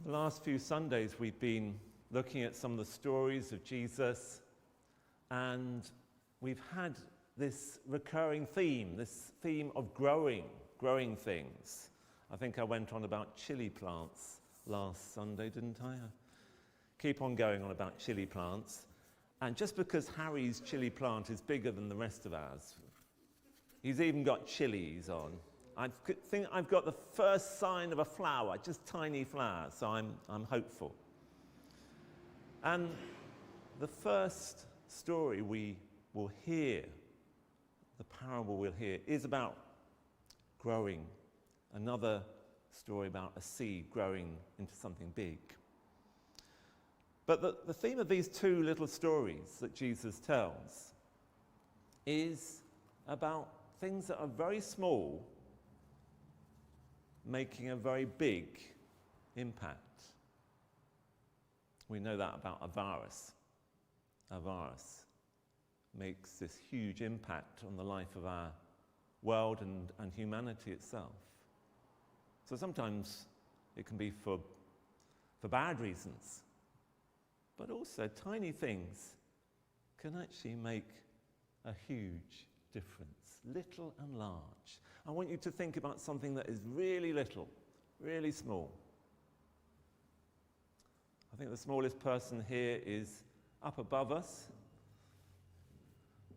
The last few Sundays we've been looking at some of the stories of Jesus, and we've had this recurring theme, this theme of growing things. I think I went on about chili plants last Sunday, didn't I? Keep on going on about chili plants. And just because Harry's chili plant is bigger than the rest of ours, he's even got chilies on. I think I've got the first sign of a flower, just tiny flowers, so I'm hopeful. And the first story we will hear, the parable we'll hear, is about growing. Another story about a seed growing into something big. But the theme of these two little stories that Jesus tells is about things that are very small making a very big impact. We know that about a virus. A virus makes this huge impact on the life of our world and humanity itself. So sometimes it can be for bad reasons, but also tiny things can actually make a huge difference, little and large. I want you to think about something that is really little, really small. I think the smallest person here is up above us.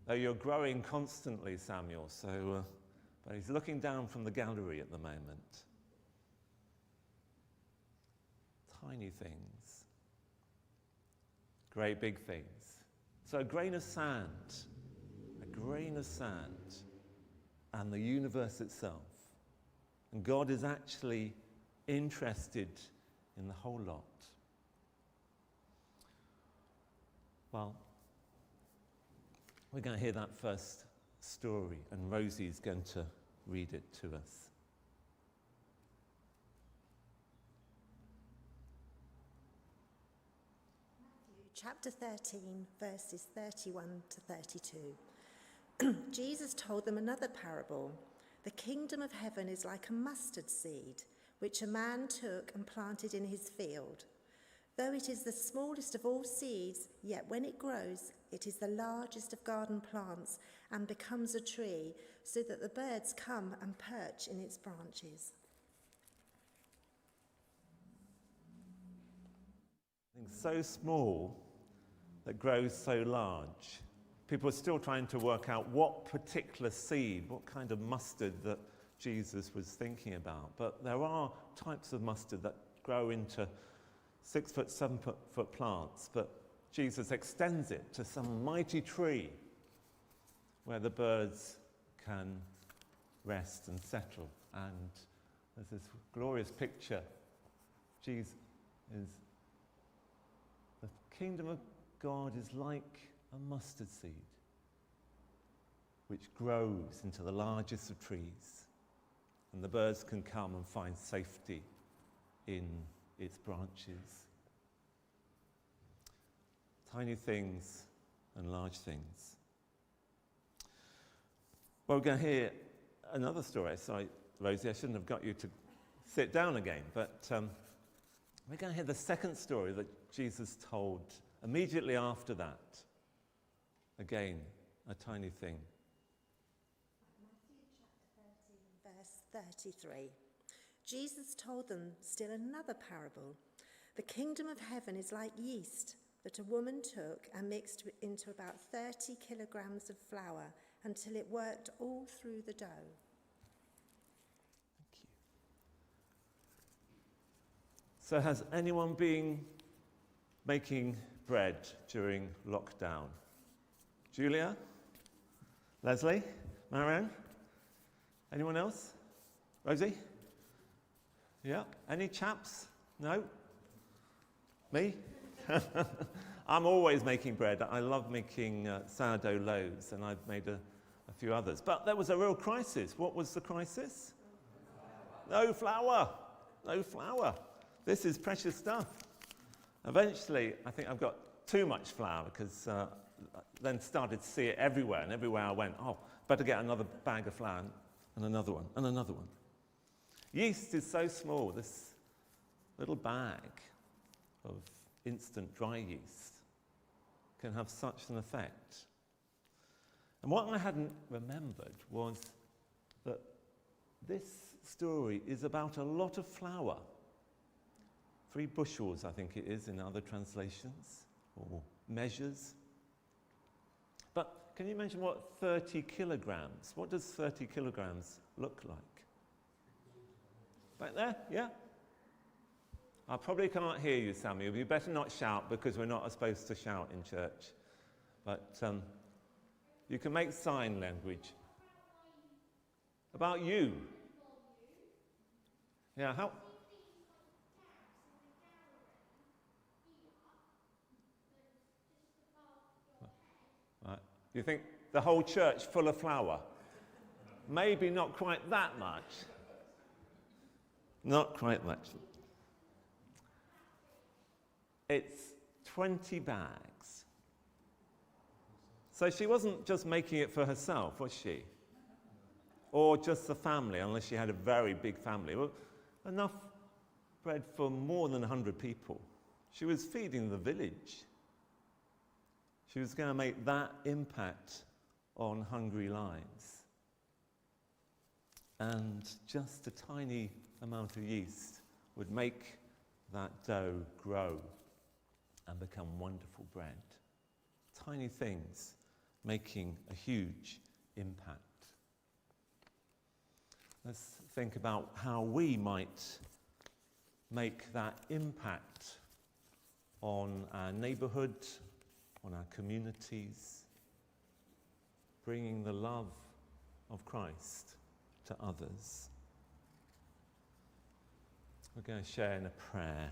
You're growing constantly, Samuel, but he's looking down from the gallery at the moment. Tiny things, great big things. So a grain of sand, and the universe itself. And God is actually interested in the whole lot. Well, we're going to hear that first story, and Rosie's going to read it to us. Chapter 13, verses 31 to 32. Jesus told them another parable. The kingdom of heaven is like a mustard seed, which a man took and planted in his field. Though it is the smallest of all seeds, yet when it grows, it is the largest of garden plants and becomes a tree, so that the birds come and perch in its branches. So small that grows so large. People are still trying to work out what particular seed, what kind of mustard that Jesus was thinking about. But there are types of mustard that grow into 6 foot, 7 foot plants. But Jesus extends it to some mighty tree where the birds can rest and settle. And there's this glorious picture. Jesus is, the kingdom of God is like a mustard seed, which grows into the largest of trees, and the birds can come and find safety in its branches. Tiny things and large things. Well, we're going to hear another story. Sorry, Rosie, I shouldn't have got you to sit down again, but we're going to hear the second story that Jesus told immediately after that. Again, a tiny thing. Matthew chapter 13, verse 33. Jesus told them still another parable. The kingdom of heaven is like yeast that a woman took and mixed into about 30 kilograms of flour until it worked all through the dough. Thank you. So has anyone been making bread during lockdown? Julia? Leslie? Marianne? Anyone else? Rosie? Yeah? Any chaps? No? Me? I'm always making bread. I love making sourdough loaves, and I've made a few others. But there was a real crisis. What was the crisis? No flour. No flour. This is precious stuff. Eventually, I think I've got too much flour because then started to see it everywhere, and everywhere I went, better get another bag of flour, and another one, and another one. Yeast is so small. little bag of instant dry yeast can have such an effect. And what I hadn't remembered was that this story is about a lot of flour. 3 bushels, I think it is, in other translations, or measures. But can you imagine what 30 kilograms, what does 30 kilograms look like? Back there, yeah? I probably can't hear you, Samuel. You better not shout, because we're not supposed to shout in church. But you can make sign language. About you. Yeah, how? Right. You think the whole church full of flour? Maybe not quite that much. Not quite much. It's 20 bags. So she wasn't just making it for herself, was she? Or just the family, unless she had a very big family. Well, enough bread for more than 100 people. She was feeding the village. She was going to make that impact on hungry lives. And just a tiny amount of yeast would make that dough grow and become wonderful bread. Tiny things making a huge impact. Let's think about how we might make that impact on our neighbourhood, on our communities, bringing the love of Christ to others. We're going to share in a prayer.